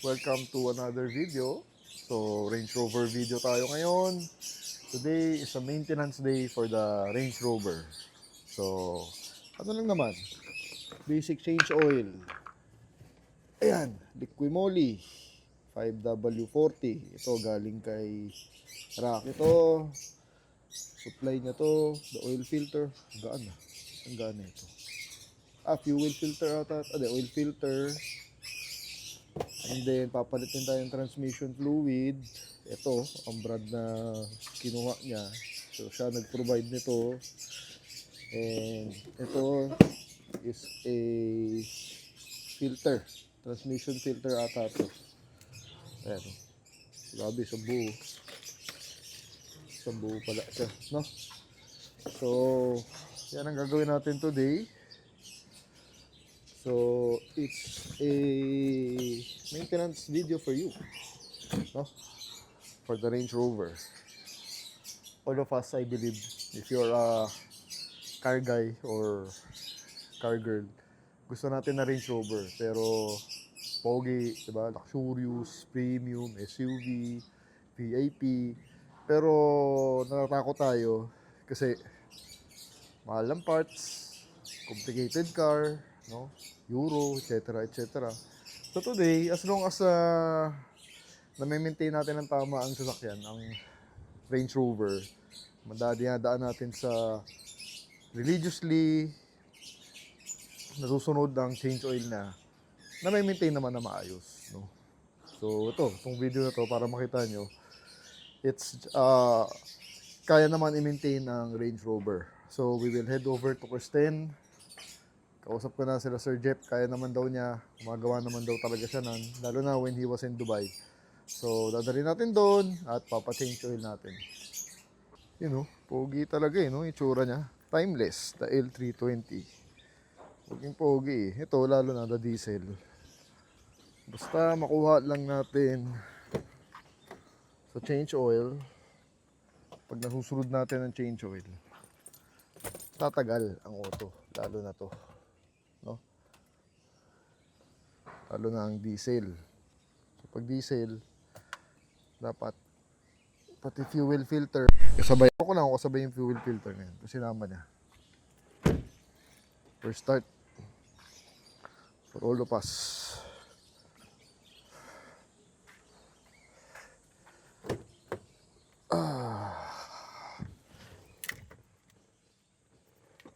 welcome to another video. So, Range Rover video tayo ngayon. Today is a maintenance day for the Range Rover. So, ano lang naman, basic change oil. Ayan, Liquimoli 5W40. Ito galing kay Rock. Ito, supply niya to, the oil filter. Gaan na. Ang gaan na ito. Fuel filter ata. Oil filter. And then, papalitin tayong transmission fluid. Ito, ang brand na kinuha niya. So, siya nag-provide nito. And ito is a filter. Transmission filter ata ito. Ayan. Grabe, sa buo. Sa buo pala siya, no? So, yan ang gagawin natin today. So, it's a maintenance video for you, no? For the Range Rover. All of us, I believe, if you're a car guy or car girl, gusto natin na Range Rover. Pero, pogi, diba? Luxurious, premium, SUV, VIP. Pero, natatakot tayo kasi mahal ang parts, complicated car, no? Euro, etc. etc. So today, as long as na-maintain natin ng tama ang sasakyan, ang Range Rover, madadaan natin sa religiously nasusunod ng change oil na maintain naman na maayos, no? So itong video na to para makita nyo, it's kaya naman i-maintain ang Range Rover. So we will head over to Kristen. Kausap ko na sila Sir Jeff, kaya naman daw niya, magawa naman daw talaga siya nun, lalo na when he was in Dubai. So, dadalhin natin doon at papachange oil natin. You know, pogi talaga no, itsura niya. Timeless, the L320. Poging pogi eh. Ito, lalo na the diesel. Basta makuha lang natin sa change oil. Pag nasusunod natin ang change oil, tatagal ang auto, lalo na to. No? Lalo na ang diesel. So, pag diesel, dapat pati fuel filter kasabay. Ako lang ako kasabay yung fuel filter ngayon kasi sinama niya. First start for all of us.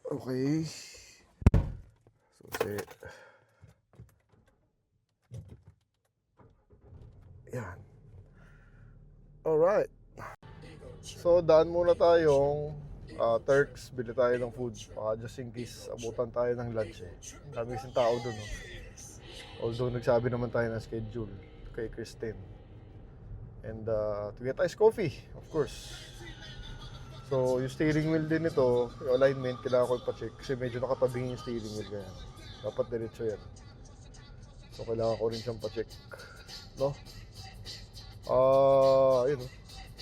Okay. So, yan. Alright. So, daan muna tayong Turks. Bili tayo ng food. Just in case, abutan tayo ng lunch eh. Dami kasing tao dun. No? Although, nagsabi naman tayo ng schedule kay Kristen. And to get iced coffee, of course. So, yung steering wheel din ito, yung alignment, kailangan ko ipacheck. Kasi medyo nakatabing yung steering wheel kaya. Dapat diretso yan. So, kailangan ko rin siyang pacheck. No? Yun o.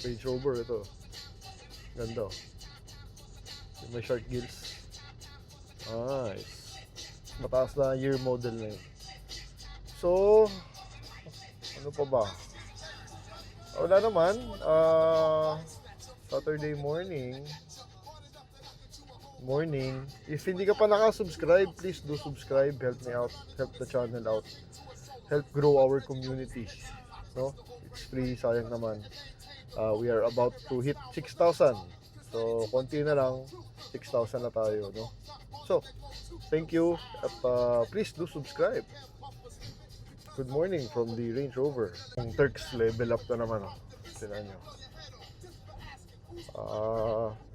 Range Rover ito. Ganda o. May shark gills. Nice. Mataas na year model na yun. So, ano pa ba? Wala naman. Saturday morning. If hindi ka pa naka-subscribe, please do subscribe. Help me out. Help the channel out. Help grow our community. No? It's free. Sayang naman. We are about to hit 6,000. So, konti na lang. 6,000 na tayo. No? So, thank you. At please do subscribe. Good morning from the Range Rover. Yung Turks level up na naman. Sila nyo.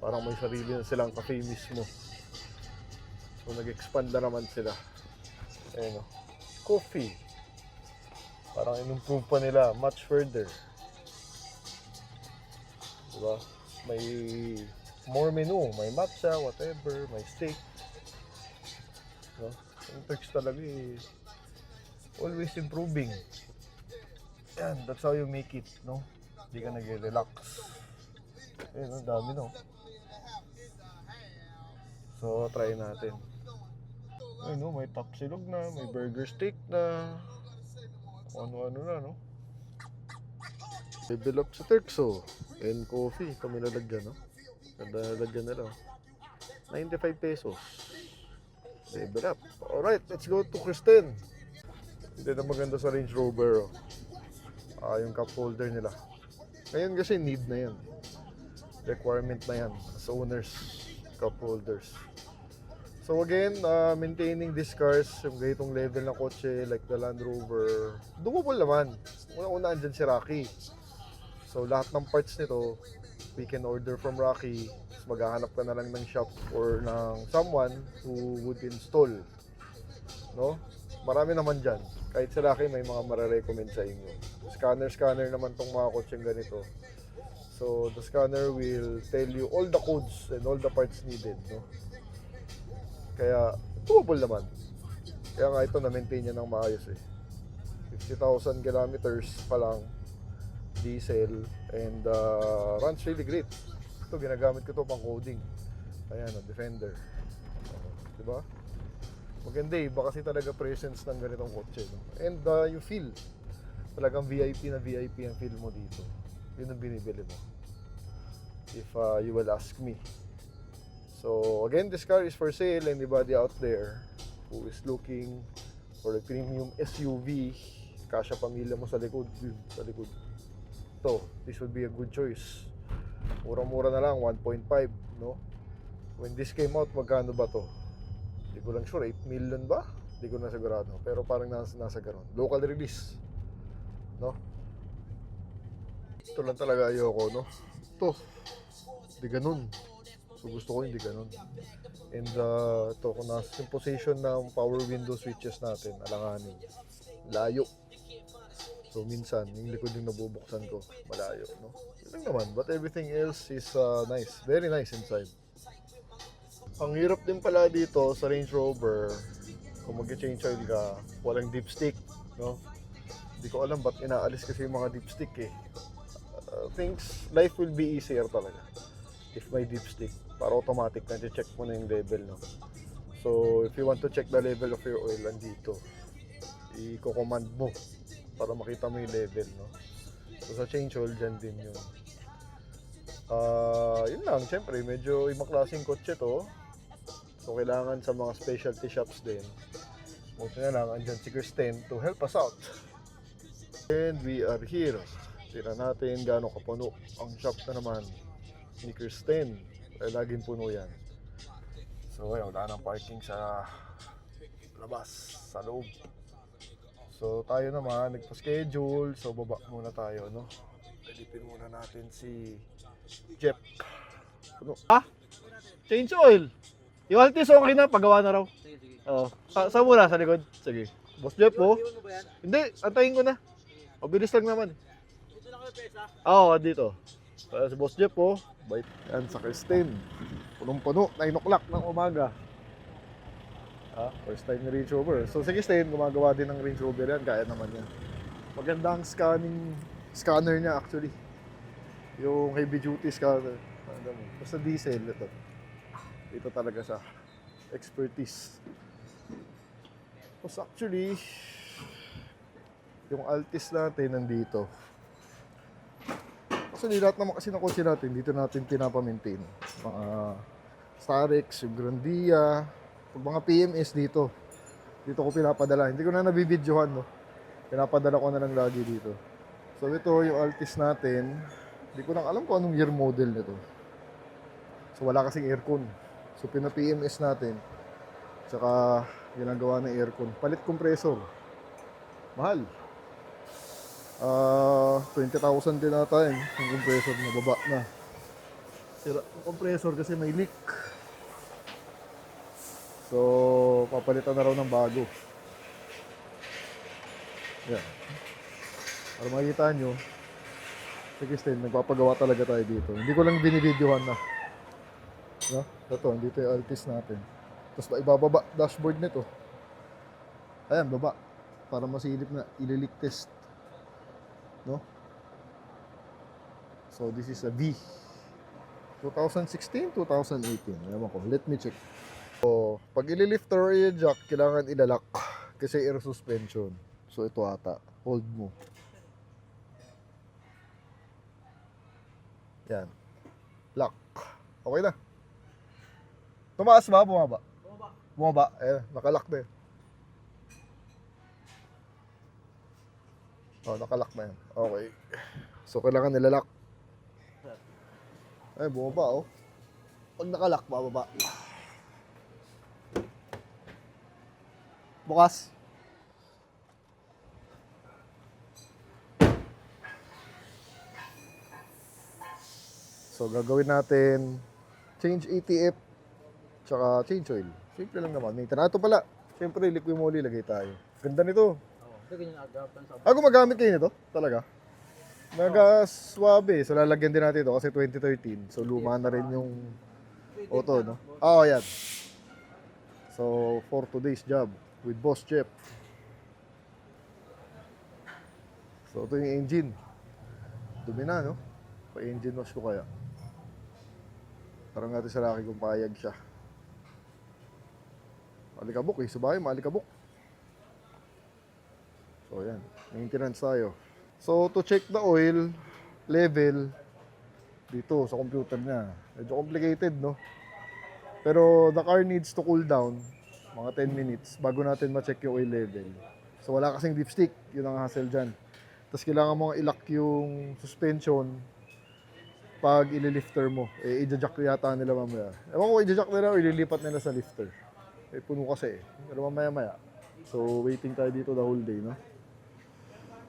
Parang may sarili na silang cafe mismo. So nag-expand na naman sila. Ayun o. Coffee. Parang in-improve pa nila much further. Diba? May more menu. May matcha, whatever. May steak. No? Yung Turks talaga eh. Always improving. Yan. That's how you make it. No? Hindi ka nag-relax. Ayun, ang dami no. So, try natin. Ayun, may tapsilog na, may burger steak na. Ano-ano na, no? Level up sa Turkso. And coffee. Ito may lalagyan, no? Ganda lalagyan nila. 95 pesos. Level up. Alright, let's go to Kristen. Hindi na maganda sa Range Rover. Yung cup holder nila. Ngayon kasi need na yan. Requirement na yan as owners, cup holders. So again, maintaining these cars, yung ganitong level ng kotse like the Land Rover, doable naman. Una-una andyan si Rocky. So lahat ng parts nito, we can order from Rocky. Maghahanap ka na lang ng shop or ng someone who would install. No? Marami naman dyan. Kahit sa Rocky, may mga mararecommend sa inyo. Scanner naman tong mga kotseng ganito. So the scanner will tell you all the codes and all the parts needed. No? Kaya doable naman. Kaya nga ito na-maintain niya ng maayos eh. 50,000 kilometers pa lang, diesel, and runs really great. Ito ginagamit ko to pang coding. Ayan, Defender. Diba? Maganda eh, baka kasi talaga presence ng ganitong kotse. No? And yung feel, talagang VIP na VIP ang feel mo dito. Yun ang binibili mo. If you will ask me. So again, this car is for sale. Anybody out there who is looking for a premium SUV, kasya pamilya mo sa likod, sa likod. Ito, this would be a good choice. Murang-mura na lang, 1.5, no? When this came out, magkano ba to? Hindi ko lang sure, 8 million ba? Hindi ko na sigurado. Pero parang nasa ganon. Local release, no? Ito lang talaga ayoko, no? Ito, hindi ganun. So gusto ko hindi ganun. And ito, kung nasa yung position ng power window switches natin, alanganin. Layo. So minsan, yung likod yung nabubuksan ko, malayo, no? Yun lang naman. But everything else is nice. Very nice inside. Ang hirap din pala dito sa Range Rover, kung mag-change oil ka, walang dipstick, no? Hindi ko alam ba't inaalis kasi yung mga dipstick eh. Life will be easier talaga if may dipstick. Para automatic na check mo na yung level, no? So if you want to check the level of your oil, andito i-command mo para makita mo yung level, no? So sa change oil dyan din yun. Yun lang, syempre medyo ibang klaseng kotse to. So kailangan sa mga specialty shops din, buti na lang andyan si Kristen to help us out. And we are here. Tira natin gaano kapuno ang shop na naman ni Kristen. Laging puno yan. So ayun, wala nang parking sa labas, sa loob. So tayo naman, nagpa-schedule. So baba muna tayo, no? Edipin muna natin si Jeff. Puno. Change oil! Yung Altis okay na, pagawa na raw. Oo. Saan muna? Sa likod? Sige. Boss Jeff, oh. Hindi, antayin ko na. Mabilis lang naman. Dito na kayo pesa? Oo, dito. Si Boss Jeff, oh. Bait yan sa Kristen. Punong-puno, 9 o'clock ng umaga. First time ni Range Rover. So si Kristen, gumagawa din ng Range Rover yan. Kaya naman yan. Maganda ang scanner niya actually. Yung heavy duty scanner. Basta diesel, ito. Ito talaga siya. Expertise. Tapos actually, yung Altis natin nandito. Actually, lahat naman kasi ng kotse natin, dito natin pinapamaintain. Mga Starex, yung Grandia, mga PMS dito. Dito ko pinapadala. Hindi ko na nabibidyohan, no? Pinapadala ko na lang lagi dito. So ito yung Altis natin. Hindi ko lang alam kung anong year model nito. So wala kasing aircon. So pina-PMS natin. Tsaka ginagawa ng aircon. Palit compressor. Mahal. 20,000 din ata yun. Yung compressor na baba na. Sira yung compressor kasi may leak. So papalitan na raw ng bago. Yan. Para makikita nyo, si Kristen, nagpapagawa talaga tayo dito. Hindi ko lang binibidyohan na. No? Ito, dito yung Altis natin. Tapos ibababa dashboard nito. Ayan, baba. Para masilip na ililik test. No? So this is a V. 2016, 2018. Ewan ko. Let me check. So, pag ililift or i-jack, kailangan ilalak. Kasi air suspension. So ito ata. Hold mo. Yan. Lock. Okay na. Tumaas ba? Bumaba? Bumaba. Nakalock na yun. Nakalock na yan. Okay. So, kailangan nilalak. Bumaba, oh. Pag nakalock, bababa. Bukas. So, gagawin natin change ATF tsaka change oil. Simple lang naman. Ito pala. Siyempre, liquid moly lagay tayo. Ganda nito. Gumagamit kayo nito? Talaga? Naga-swabe. So, lalagyan din natin ito kasi 2013. So, luma na rin yung auto, no? Yan. So, for today's job with Boss Jeff. So, ito yung engine. Dumi na, no? Pa-engine wash ko kaya. Parang natin sa Rocky kung payag siya. Malikabok eh. Sabay, malikabok. So, yan. Maintenance tayo. So, to check the oil level dito sa computer niya. Medyo complicated, no? Pero the car needs to cool down mga 10 minutes bago natin ma-check yung oil level. So, wala kasing dipstick. Yun ang hassle dyan. Tapos, kailangan mo i-lock yung suspension pag ililifter mo. I-jack yata nila mamaya. Ewan ko i-jack nila o ililipat nila sa lifter. Puno kasi eh. Pero mamaya-maya. So, waiting tayo dito the whole day, no?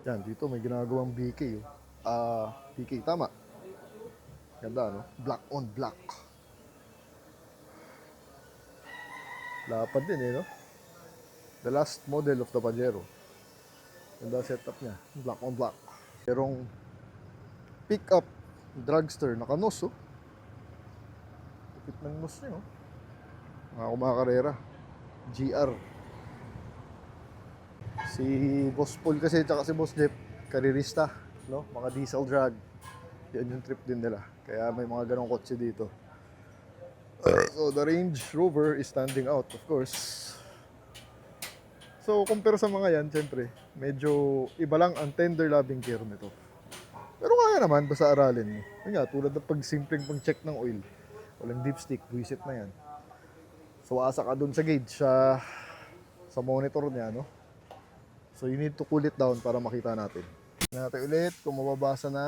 Yan, dito may ginagawang BK. BK, tama. Ganda, no? Black on black. Lapad din eh, no? The last model of the Pajero. Ganda setup niya. Black on black. Merong pick-up dragster, naka-nose, oh. Lupit ng nose niya, oh. Mga kumakarera. GR. Si Boss Paul kasi, tsaka si Boss Jeff, karirista, no? Mga diesel drag. Yan yung trip din nila. Kaya may mga ganong kotse dito. So, the Range Rover is standing out, of course. So, compare sa mga yan, syempre, medyo iba lang ang tender loving care nito. Pero kaya naman, basta aralin mo. Yun nga, tulad ng pag-simpleng pang-check ng oil. Walang dipstick, buwisit na yan. So, asa ka dun sa gauge, sa monitor niya, no? So, you need to cool it down para makita natin. Natin ulit kung mababasa na.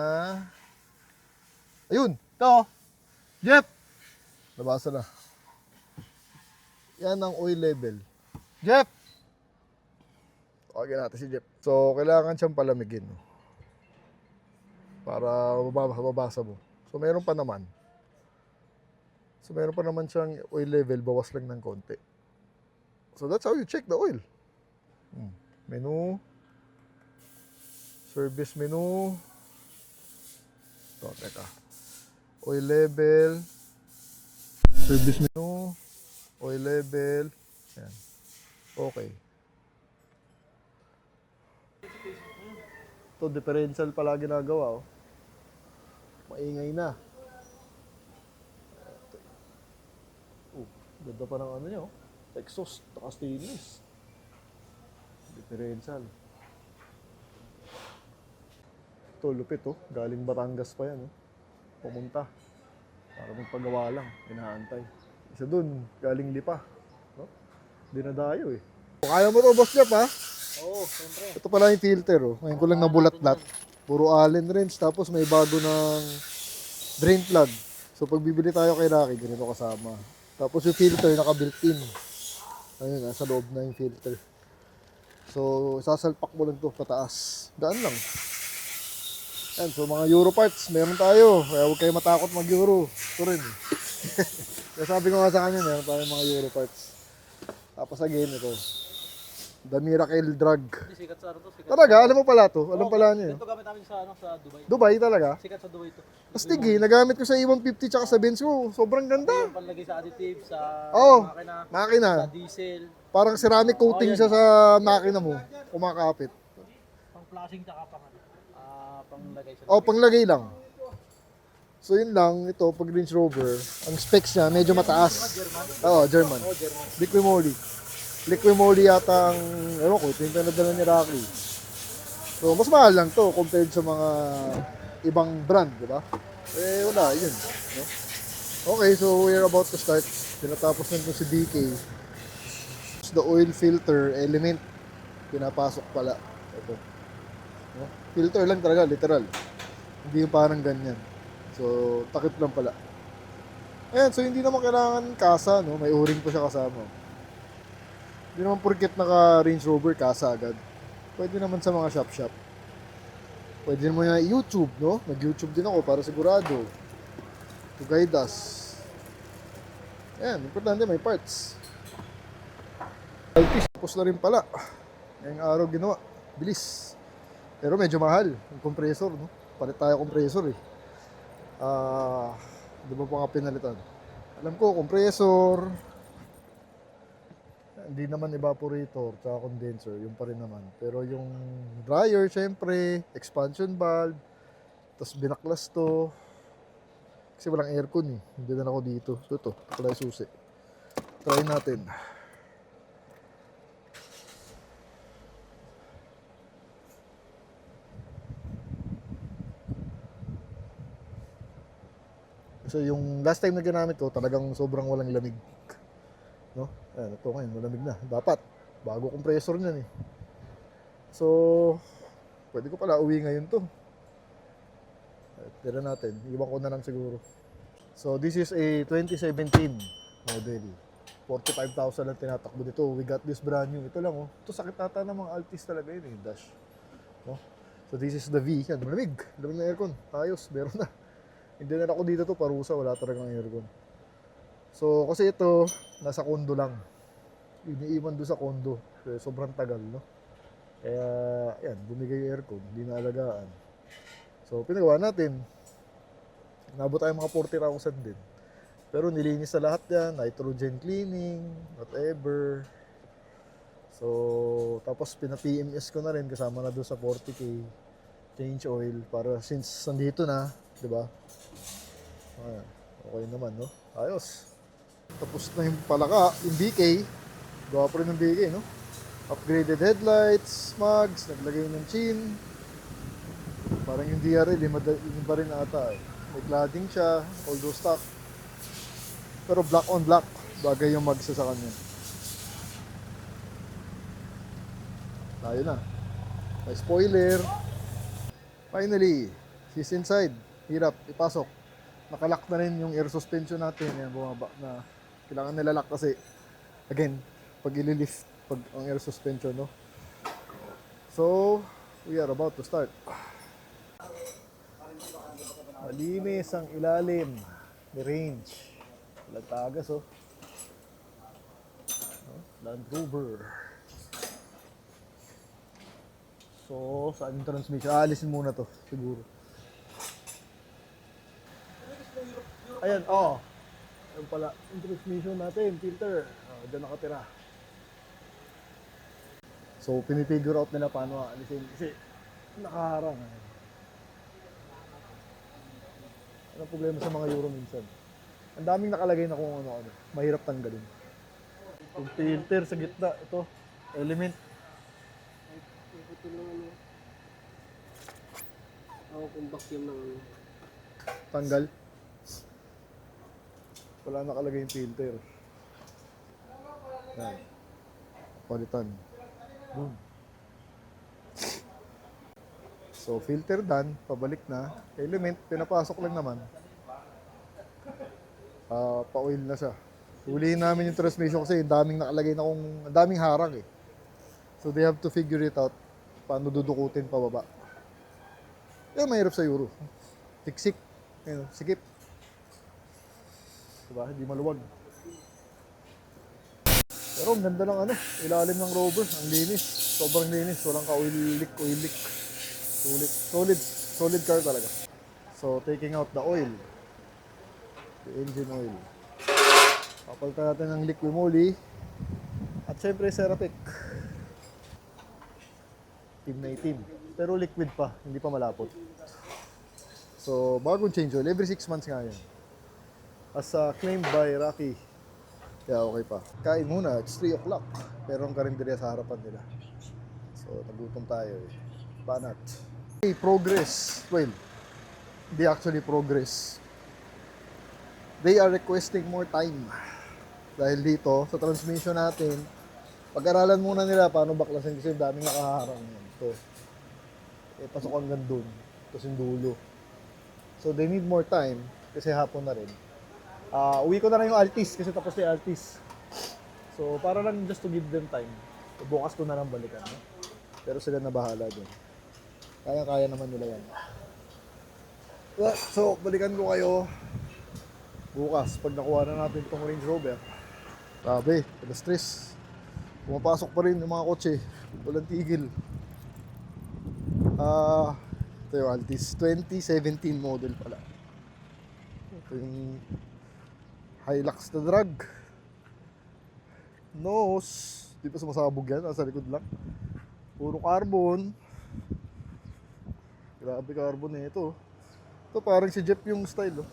Ayun! Ito! Jeff! Nabasa na. Yan ang oil level. Jeff! Tawagin natin si Jeff. So, kailangan siyang palamigin, no? Para mababasa mo. So, meron pa naman. So, meron pa naman siyang oil level, bawas lang ng konti. So, that's how you check the oil. Menu. Service menu. Ito, teka. Oil level. Service menu. Oil level. Yan. Okay. Ito, differential pala ginagawa, oh. Maingay na. Ganda pa ng ano niya, oh. Exhaust, naka-stainless. Differential. Ito, lupit, oh. Galing Batangas pa yan, oh. Pumunta. Para magpagawa lang. Inaantay. Isa dun, galing Lipa. No? Dinadayo, eh. Kaya mo to, Boss Jeff, ha? Oo, siyempre. Ito pala yung filter, oh. Ngayon ko lang nabulat-lat. Puro Allen wrench, tapos may bago ng drain plug. So, pag bibili tayo kay Rocky, ganito kasama. Tapos yung filter, naka-built-in. Ayun, nasa loob na yung filter. So, sasalpak mo lang ito pataas. Gaan lang. Yan, so mga Euro parts, meron tayo. Kaya huwag kayo matakot mag-Euro. Ito rin. Kaya sabi ko nga sa kanya, meron tayo mga Euro parts. Tapos again, ito. The Miracle Drug. Sikat sa ano to? Sikat Talaga? Alam mo pala to? Alam pala niya. Ito gamit namin sa Dubai. Dubai talaga? Sikat sa Dubai to. Astig eh, nagamit ko sa E150 tsaka sa Benz ko. Sobrang ganda. Yung panlagay sa additive, sa makina, Makina. sa diesel. Parang ceramic coating siya sa makina mo. Kumakapit. Pang flashing tsaka panglagay sa Panglagay lang. So yun lang, ito pag Range Rover, ang specs niya medyo mataas. German. German. Liqui moly yata ang, ewan ko, ito yung pinadala ni Rocky. So So, mas mahal lang to compared sa mga ibang brand, di ba? Eh, wala, yun. No? Okay, so we're about to start. Tinatapos na ito si BK. The oil filter element. Pinapasok pala. Ito. No? Filter lang talaga, literal. Hindi yung parang ganyan. So, takip lang pala. Ayan, so hindi naman kailangan kasa, no? May o-ring pa siya kasama. Hindi naman porket naka Range Rover kasa agad. Pwede naman sa mga shop-shop. Pwede naman yung YouTube, no? Nag-YouTube din ako para sigurado. To guide us. Ayan, importante may parts. Tapos na rin pala. Ngayong araw ginawa. Bilis. Pero medyo mahal. Yung compressor, no? Palit tayo compressor eh. Di ba pa nga pinalitan? Alam ko, compressor. Hindi naman evaporator tsaka condenser, yung pa rin naman. Pero yung dryer, syempre, expansion valve, tapos binaklas to. Kasi walang aircon eh. Hindi na ako dito. Ito pala yung susi. Try natin. So yung last time na ginamit ko, talagang sobrang walang lamig. No? Ayan, ito ngayon, malamig na. Dapat. Bago compressor niyan eh. So, pwede ko pala uwi ngayon to. Tira natin. Iwan ko na lang siguro. So, this is a 2017 model. 45,000 lang tinatakbo dito. We got this brand new. Ito lang oh. Ito sakit ata ng mga Altis talaga yun eh. Dash. No? So, this is the V. Yan, malamig. Lamig na aircon. Ayos, meron na. Hindi na ako dito to, parusa. Wala talagang aircon. So, kasi ito, nasa kondo lang. Iniiwan doon sa kondo. Kaya sobrang tagal, no? Kaya, yan, bumigay yung aircon. Hindi na alagaan. So, pinagawa natin. Nabot tayo mga 40,000 din. Pero nilinis na lahat yan. Nitrogen cleaning, whatever. So, tapos pina-PMS ko na rin kasama na doon sa 40K. Change oil. Para since nandito na, di ba? Ayan, okay naman, no? Ayos. Tapos na yung palaka, yung BK. Gawa pa rin ng BK, no? Upgraded headlights, mags, naglagay ng chin. Parang yung DRL, yung pa rin ata eh. May cladding siya, although stock. Pero black on black, bagay yung mags sa kanya. Tayo na. May spoiler. Finally, she's inside. Hirap, ipasok. Nakalock na rin yung air suspension natin. Yan, bumaba na. Kailangan nilalak kasi, again, pag ililift, pag ang air suspension, no? So, we are about to start. Malinis ang ilalim ni Range. Walang tagas, oh. Land Rover. So, saan yung transmission? Aalisin muna to, siguro. Ayan, oh. Ayan pala, yung transmission natin, filter. Diyan nakatira. So, pinifigure out nila paano aalisin. Kasi, nakaharang. Anong problema sa mga Euro minsan? Ang daming nakalagay na kung ano-ano. Mahirap tanggalin. Yung filter sa gitna, ito, element. Ito lang ano. Ako kung vacuum ng ano. Tanggal. Wala nakalagay yung filter. Yan. Palitan. Boom. So, filter done. Pabalik na. Element, pinapasok lang naman. Pa-oil na siya. Huliin namin yung transmission kasi daming nakalagay na daming harang eh. So, they have to figure it out. Paano dudukutin pababa. Yan, mahirap sa Euro. Tiksik. Ayun, sikip. Diba? Hindi maluwag. Pero ang ganda ng ilalim ng Rover. Ang linis. Sobrang linis. Walang ka-oil leak. Solid car talaga. So, taking out the oil. The engine oil. Papalitan natin ng liquid moly. At syempre, Cerapec. Team na itim. Pero liquid pa. Hindi pa malapot. So, bagong change oil. Every 6 months nga yan. As claimed by Rocky. Yeah, okay pa. Kain muna. It's 3 o'clock. Pero ang karinderya sa harapan nila. So, nagutom tayo eh. Banat. Okay, progress. Well, hindi actually progress. They are requesting more time. Dahil dito, sa transmission natin, pag-aralan muna nila paano baklasin kasi daming nakaharang yan. Ito. Pasok hanggang dun. Tapos yung dulo. So they need more time kasi hapon na rin. Uwi ko na lang yung Altis kasi tapos na yung Altis. So para lang just to give them time. So, bukas ko na lang balikan. No? Pero sila na bahala dun. Kaya-kaya naman nila yan. So balikan ko kayo bukas pag nakuha na natin itong Range Rover. Grabe, alas 3. Pumapasok pa rin yung mga kotse. Walang tigil. Ito yung Altis 2017 model pala. Ito yung Hilux na drag. Nose, di pa sumasabog yan, nasa likod lang. Puro carbon. Grabe carbon na ito. Ito parang si Jeep yung style. Oh.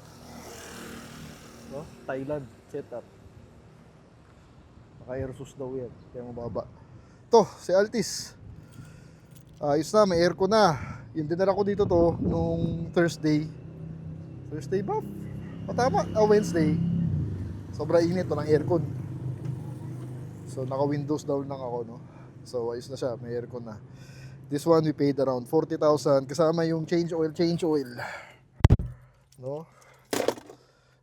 No? Thailand setup. Naka-airsus daw yan, kaya mababa. Ito, si Altis. Ayos na, may aircon na. Yung dinala ko dito to nung Thursday. Thursday ba? Tama, Wednesday. Sobra init, walang aircon. So naka-windows down lang ako, no. So ayos na siya, may aircon na. This one we paid around 40,000 kasama yung change oil. No?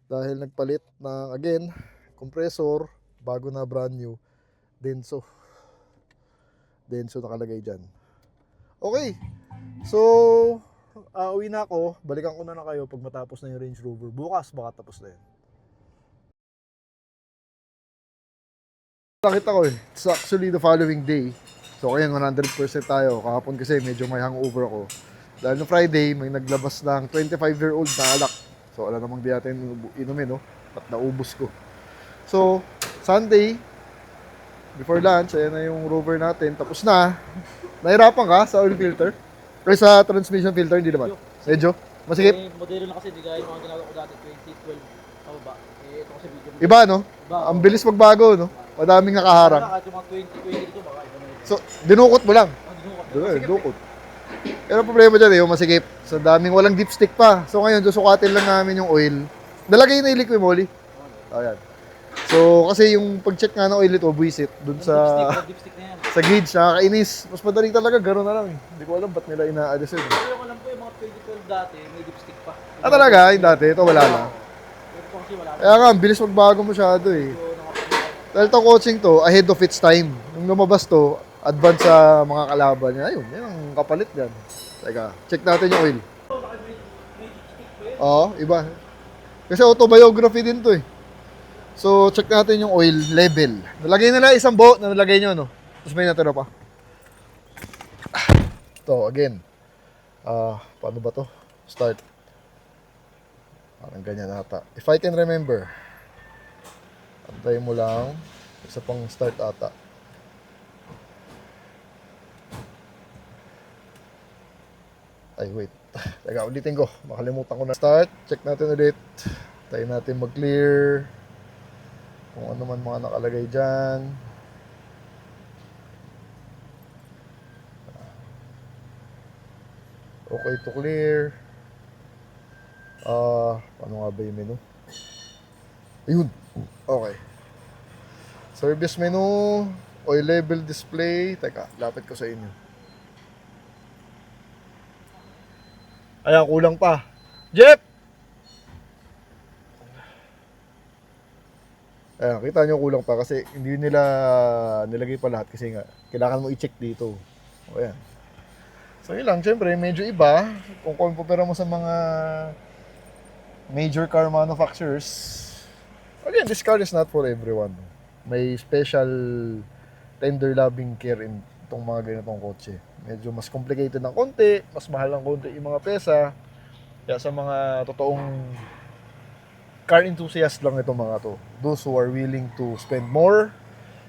Dahil nagpalit ng again compressor, bago na brand new, Denso nakalagay dyan. Okay, so uwi na ako, balikan ko na kayo pag matapos na yung Range Rover. Bukas baka tapos na yun. Nakita ko it's actually the following day. So kaya 100% tayo. Kahapon kasi medyo may hangover ako. Dahil no Friday, may naglabas ng 25-year-old na alak. So wala namang di natin inumin, no? At naubos ko. So, Sunday, before lunch, ayan na yung Rover natin. Tapos na. Nahirapan ka sa oil filter? Or sa transmission filter, hindi naman? Medyo? Masikip? Modelo na kasi, di gaya yung mga ginagawa ko dati, 2012, pababa. Ito kasi video. Iba, no? Ang bilis magbago, no? Madaming nakaharang. Kahit yung mga 2020 dito, baka iba na yun. So, dinukot mo lang. Dinukot. Dukot. Pero problema dyan yung masikip. Sa daming walang dipstick pa. So ngayon, susukatin lang namin yung oil. Nalagay na yung liquid moly. Ayan. So, kasi yung pag-check nga ng oil ito, buwisit dun sa Dipstick na yan. sa gauge, nakakainis. Mas madali talaga, gano'n na lang. Hindi ko alam ba't nila ina-adjust yun. Pero yung alam ko yung mga 2012 dati, may dipstick pa. Talaga, yung dati, ito wala na. Pero po kasi wala na. Kaya nga, ang bilis magbago masyado eh. Dahil itong coaching to, ahead of its time. Nung lumabas to, advance sa mga kalaban niya. Ayun, yan ang kapalit yan. Teka, check natin yung oil. Oo, iba. Kasi autobiography din to eh. So, check natin yung oil level. Nalagay nila isang buo na nalagay nyo, no? Tapos may natira pa. Ito, again. Paano ba to? Start. Parang ganyan ata. If I can remember. Antayin mo lang. Isa pang start ata. Ay, wait. Teka, ulitin ko. Makalimutan ko na. Start. Check natin ulit. Tayo natin mag-clear. Kung ano man mga nakalagay dyan. Okay to clear. Paano nga ba yung menu? Ayun. Okay. Service menu. Oil level display. Teka, lapit ko sa inyo. Ayan, kulang pa. Jeep! Ayan, kita nyo kulang pa kasi hindi nila nilagay pa lahat kasi nga, kailangan mo i-check dito. O ayan. So yun lang, syempre, medyo iba. Kung compare mo sa mga major car manufacturers, again, this car is not for everyone. May special tender loving care in itong mga ganitong kotse. Medyo mas complicated ng konti, mas mahal ng konti yung mga pesa. Kaya sa mga totoong car enthusiast lang itong mga to. Those who are willing to spend more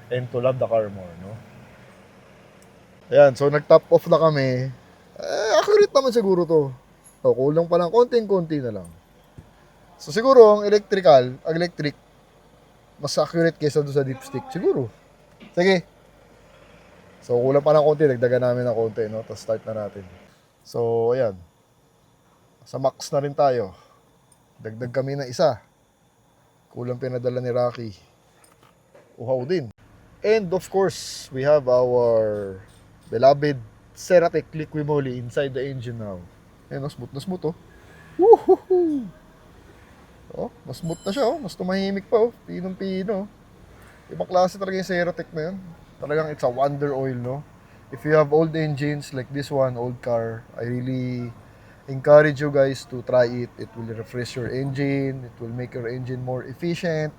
and to love the car more, no? Ayan, so nag-top off na kami. Accurate naman siguro to. So, kulang pa lang, konting-konti na lang. So siguro ang electric, mas accurate kaysa doon sa dipstick. Siguro. Sige. So, kulang pa ng konti. Dagdagan namin ng konti, no? Tapos start na natin. So, ayan. Sa max na rin tayo. Dagdag kami ng isa. Kulang pinadala ni Rocky. Uhaw din. And of course, we have our beloved Ceratec Liquimoli inside the engine now. Ayan, smooth na smooth, oh. Woohoo! Oh, mas smooth na siya, oh. Mas tumahimik pa, oh. Pinong-pino. Ibang klase talaga yung Ceratec na yun. Talagang it's a wonder oil, no? If you have old engines like this one, old car, I really encourage you guys to try it. It will refresh your engine. It will make your engine more efficient.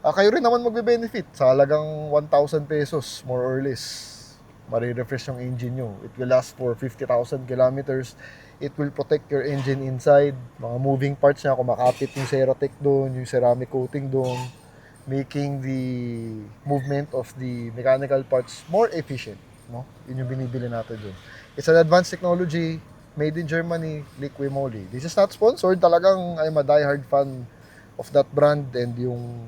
Kayo rin naman magbe-benefit sa halagang 1,000 pesos, more or less. Mari-refresh yung engine nyo. It will last for 50,000 kilometers. It will protect your engine inside. Mga moving parts niya, kumakapit yung Ceratec doon, yung ceramic coating doon, making the movement of the mechanical parts more efficient. No? Yun yung binibili natin doon. It's an advanced technology, made in Germany, Liquimoli. This is not sponsored. Talagang I'm a diehard fan of that brand and yung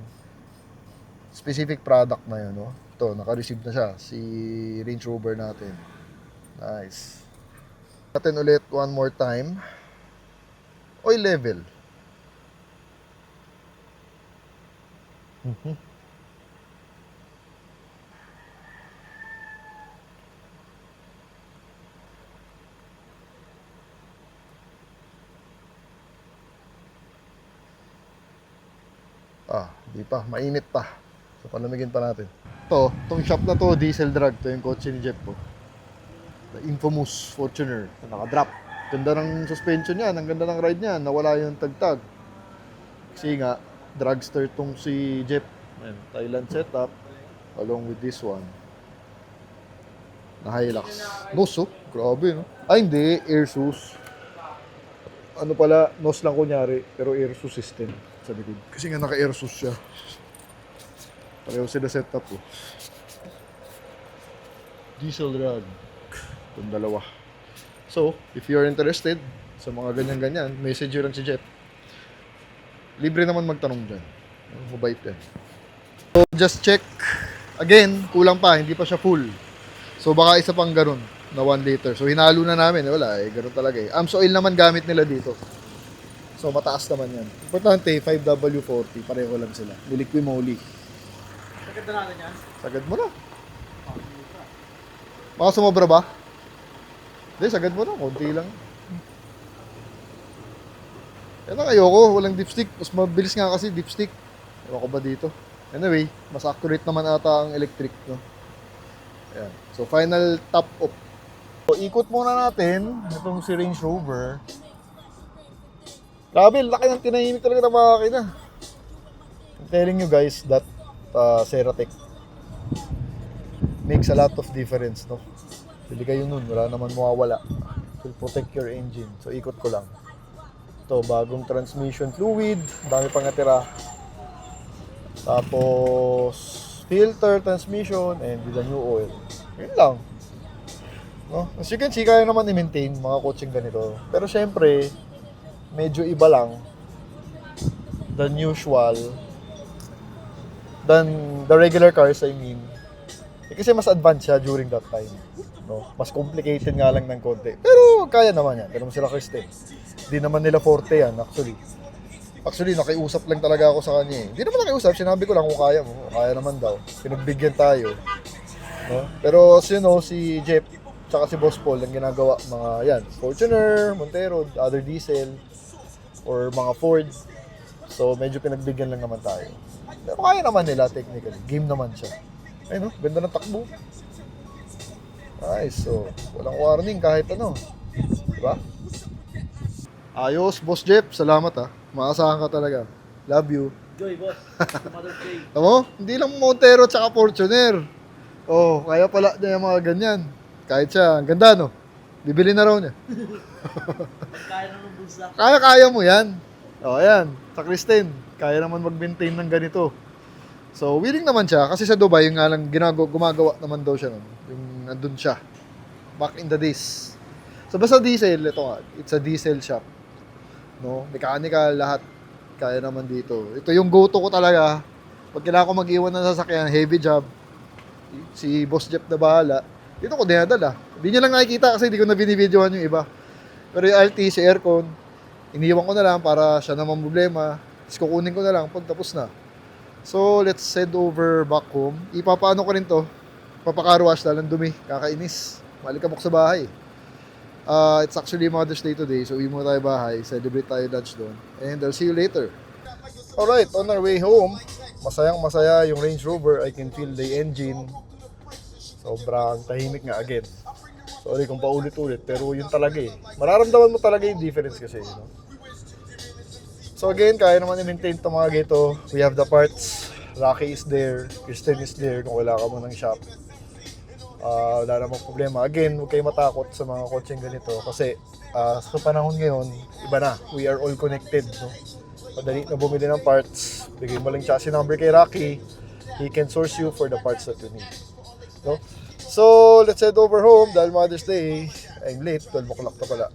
specific product na yun, no? Ito, naka-receive na siya, si Range Rover natin. Nice. Natin ulit one more time. Oil level. Di pa, mainit pa. So, palamigin pa natin. Itong shop na to, diesel drag. Ito yung kotse ni Jeff po. The infamous Fortuner na naka-drop. Ganda ng suspension niya, ang ganda ng ride niya. Nawala yung tagtag. Kasi nga, dragster tong si Jeff. Ayan, Thailand setup. Along with this one. Na Hilux. Nos, oh. Grabe, no? Ay, hindi. Air sus. Ano pala, nos lang kunyari. Pero air sus system sa likod. Kasi nga naka-air sus siya. Pareho sila setup, oh. Diesel drag. Itong dalawa. So, if you're interested sa mga ganyan-ganyan, message yun lang si Jeff. Libre naman magtanong dyan. Mabait yan. So, just check. Again, kulang pa. Hindi pa siya full. So, baka isa pang ganun na 1 liter. So, hinalo na namin. Wala eh. Ganun talaga eh. AMS oil naman gamit nila dito. So, mataas naman yan. Importante, 5W40. Pareho lang sila. Liquimoli. Sagad na natin yan. Sagad mo na. Baka sumobra ba? Hindi, sagad mo na. Konti lang. Yan ang ayoko. Walang dipstick. Mas mabilis nga kasi dipstick. Ayoko ba dito? Anyway, mas accurate naman ata ang electric, no? Ayan. So, final top off. So, ikot muna natin itong si Range Rover. Grabe, laki ng tinahimik talaga ng makina. I'm telling you guys that Ceratec makes a lot of difference, no? Pili kayo nun, wala naman mawawala. It will protect your engine. So, ikot ko lang. Ito, bagong transmission fluid. Dami pang natira. Tapos, filter, transmission, and with a new oil. Yun lang. No? As you can see, kaya naman i-maintain mga coaching ganito. Pero syempre, medyo iba lang than usual, than the regular cars, I mean. Kasi mas advanced siya during that time. No? Mas complicated nga lang ng konti. Pero kaya naman yan. Pero sila Kristen. Hindi naman nila forte yan, actually. Actually, nakiusap lang talaga ako sa kanya eh. Hindi naman nakiusap, sinabi ko lang kung kaya mo. Kaya naman daw. Pinagbigyan tayo. No? Pero as you know, si Jeff, tsaka si Boss Paul, ang ginagawa, mga yan, Fortuner, Montero, other diesel, or mga Ford. So, medyo pinagbigyan lang naman tayo. Pero kaya naman nila, technically. Game naman siya. Ayun, no? Ganda ng takbo. Nice. So, walang warning kahit ano. Diba? Ayos, Boss Jeff. Salamat ha. Maasahan ka talaga. Love you. Joy, boss. Mother's Day. Tamo? Hindi lang Montero tsaka Fortuner. Oh, kaya pala niya yung mga ganyan. Kahit siya, ang ganda no? Bibili na raw niya. Kaya naman bulsa. Kaya mo yan. O, ayan. Sa Kristen, kaya naman mag-maintain ng ganito. So, willing naman siya. Kasi sa Dubai, yung nga lang gumagawa naman daw siya nun. Yung nandun siya. Back in the days. So, basta diesel, ito nga. It's a diesel shop. No? Mechanical, lahat. Kaya naman dito. Ito yung go-to ko talaga. Pag kailangan ko mag-iwan ng sasakyan, heavy job. Si Boss Jeff na bahala. Dito ko dinadala. Hindi nyo lang nakikita kasi hindi ko na binibidyohan yung iba. Pero yung Altis, yung aircon, iniwan ko na lang para siya naman problema. Tapos kukunin ko na lang pag tapos na. So, let's head over back home. Ipapaano ko rin to. Papakarwash dahil ang dumi. Kakainis. Malikabok sa bahay. It's actually Mother's Day today. So, uwi muna tayo bahay. Celebrate tayo lunch doon. And I'll see you later. Alright, on our way home, masayang masaya yung Range Rover. I can feel the engine. Sobrang tahimik nga again. Sorry kung paulit-ulit, pero yun talaga eh. Mararamdaman mo talaga yung difference kasi, you know? So again, kaya naman i-maintain itong mga gito. We have the parts. Rocky is there. Kristen is there kung kailangan mo ng shop. Wala namang problema. Again, huwag kayo matakot sa mga kotseng ganito kasi sa panahon ngayon, iba na. We are all connected, no? Madali na bumili ng parts. Bigay mo lang chassis number kay Rocky. He can source you for the parts that you need. No? So, let's head over home dahil Mother's Day. I'm late, 12 o'clock na pala.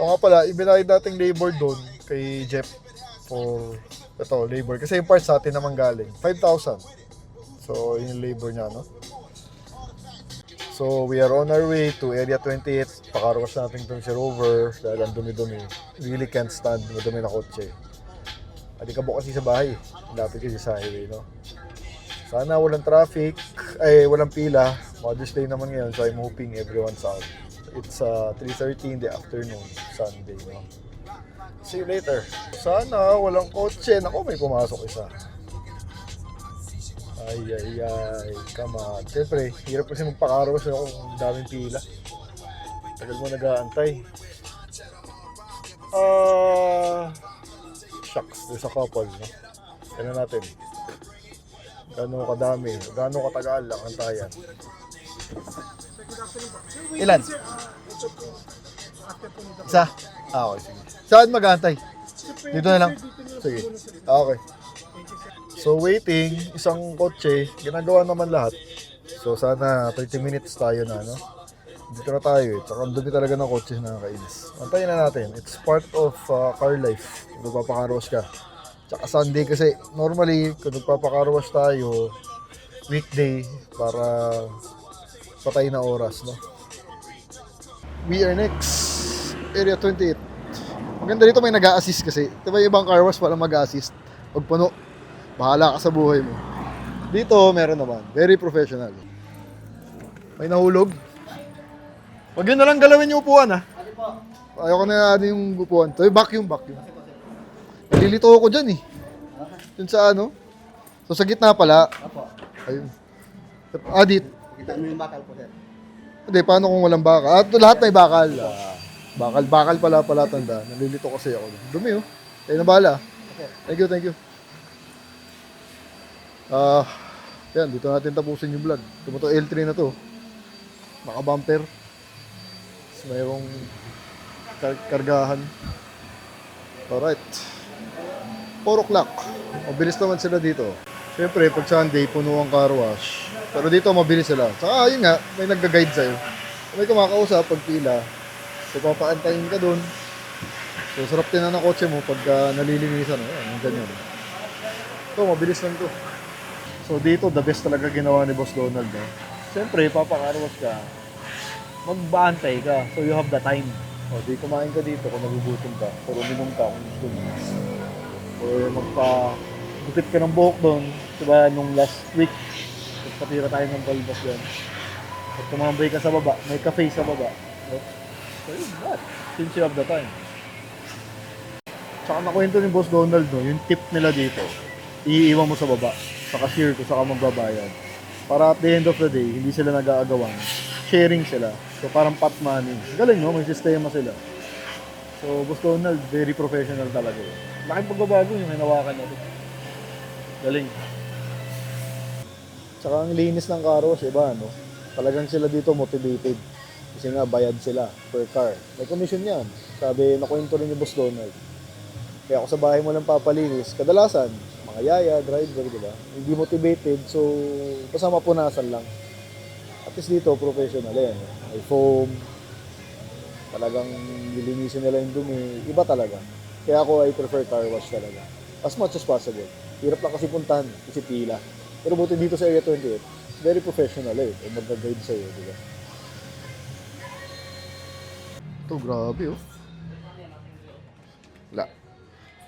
O nga pala, ibinayad nating labor doon kay Jeff for ito, labor. Kasi yung parts sa atin naman galing. 5,000. So, yun yung labor niya, no? So, we are on our way to Area 28. Pakarwas natin itong si Rover dahil ang dumi-dumi. Really can't stand madumi na kotse. Alikabok kasi sa bahay. Lapit kasi sa highway, no? Sana walang traffic, walang pila. Mother's Day naman ngayon, so I'm hoping everyone's out. It's 3:30 in the afternoon, Sunday, no? See you later. Sana walang kotse. Naku, may pumasok isa. Ay, come on. Siyempre, hirap kasi magpakaros kung daming pila. Tagal mo nag-aantay. Shucks, there's a couple, no? Kaya natin. Gano'ng kadami, gano'ng katagal lang antayan. Ilan? Isa? Okay, sige. Saan mag-aantay? Dito na lang? Sige. Okay. So waiting, isang kotse, ginagawa naman lahat. So sana 30 minutes tayo na, no? Dito na tayo eh. Tsaka ang dumi talaga ng kotse na nakakainis. Antayin na natin. It's part of car life. Kung magpapakarwash ka. Tsaka Sunday kasi normally kung magpapakarwash tayo, weekday para patay na oras, no? We are next. Area 28. Maganda dito may nag-a-assist kasi. Diba yung ibang car wash walang mag-a-assist. Pag puno, bahala ka sa buhay mo. Dito, meron naman. Very professional. May nahulog. Wag yun na lang galawin yung upuan, ha? Ayoko na yung upuan. Ito yung vacuum. Nalilito ako dyan, eh. Yun sa ano. So, sa gitna pala. Ayun. Dito. Kita mo yung bakal po, sir. Hindi, paano kung walang bakal? Lahat may bakal. Bakal pala tanda. Nalilito kasi ako. Dumi, oh. Tayo na bahala. Thank you. Yan, dito natin tapusin yung vlog. Ito L3 na to. Naka-bumper. Tapos mayroong kargahan. Alright. 4 o'clock. Mabilis naman sila dito. Siyempre, pag Sunday, puno ang car wash. Pero dito, mabilis sila. Saka, yun nga, may nagga-guide sa'yo. May kumakausap pag pila. So, papaantayin ka dun. So, sarap din na ng kotse mo pag nalilinisan. Ayan, ganyan. Ito, mabilis lang to. So dito, the best talaga ginawa ni Boss Donald. No? Siyempre, papakarwas ka, magbaantay ka, so you have the time. O, di kumain ka dito kung nagugutom ka, or uminom ka kung gusto mo. Or magpa-gupit ka ng buhok doon, diba, nung last week, patira tayo ng balbas yan. At tumambay ka sa baba, may cafe sa baba. No? So yun, that, since you have the time. Tsaka nakwento ni Boss Donald, no, yung tip nila dito, iiwan mo sa baba, sa cashier ko, saka magbabayad. Para at the end of the day, hindi sila nag-aagawan. Sharing sila. So parang pot money. Galing, no? May sistema sila. So Boss Donald, very professional talaga. Laking pagbabago yung hinawakan natin. Galing. Tsaka ang linis ng karos, iba, no? Talagang sila dito motivated. Kasi nga, bayad sila per car. May commission yan. Sabi, nakwento rin ni Boss Donald. Kaya ako sa bahay mo lang papalinis, kadalasan, mga yaya, driver, diba? Hindi motivated, so basta mapunasan lang. At least dito, professional yan. May foam, talagang lilinisin nila yung dumi. Iba talaga. Kaya ako, I prefer car wash talaga. As much as possible. Hirap lang kasi puntahan, kasi pila. Pero buti dito sa Area 28, very professional eh. Mag-guide sa'yo, di ba? Ito, grabe oh. Wala.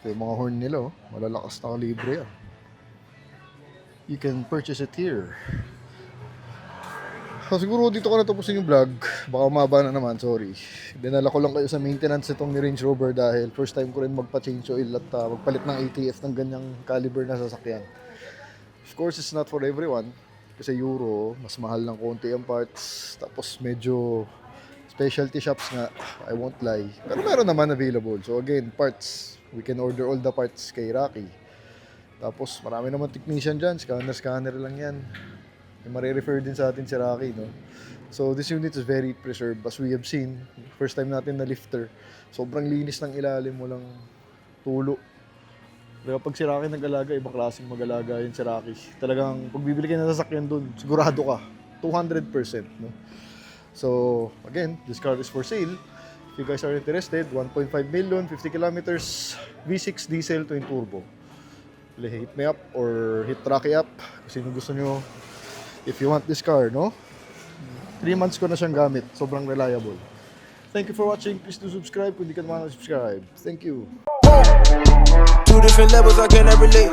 Ito yung mga horn nila oh. Malalakas na kalibre yan. You can purchase it here. So, siguro dito ko natapusin yung vlog. Baka umaba na naman, sorry. Dinala ko lang kayo sa maintenance itong ni Range Rover dahil first time ko rin magpa-change oil at magpalit ng ATF ng ganyang caliber na sasakyan. Of course, it's not for everyone. Kasi Euro, mas mahal ng konti ang parts. Tapos medyo specialty shops nga, I won't lie. Pero meron naman available. So again, parts. We can order all the parts kay Rocky. Tapos marami naman technician dyan. Scanner lang yan. May marirefer din sa atin si Rocky, no? So this unit is very preserved. As we have seen, first time natin na lifter. Sobrang linis ng ilalim, walang tulo. Kaya pag si Rocky nag-alaga, ibang klaseng mag-alaga yun si Rocky. Talagang pag bibili ka ng sasakyan dun, sigurado ka. 200%, no? So, again, this car is for sale. If you guys are interested, 1.5 million, 50 kilometers, V6 diesel twin turbo. Hit me up or hit Rocky up kung sino gusto nyo. If you want this car, no? 3 months ko na siyang gamit. Sobrang reliable. Thank you for watching. Please do subscribe kung hindi ka naman subscribe. Thank you. Two different levels I can never relate.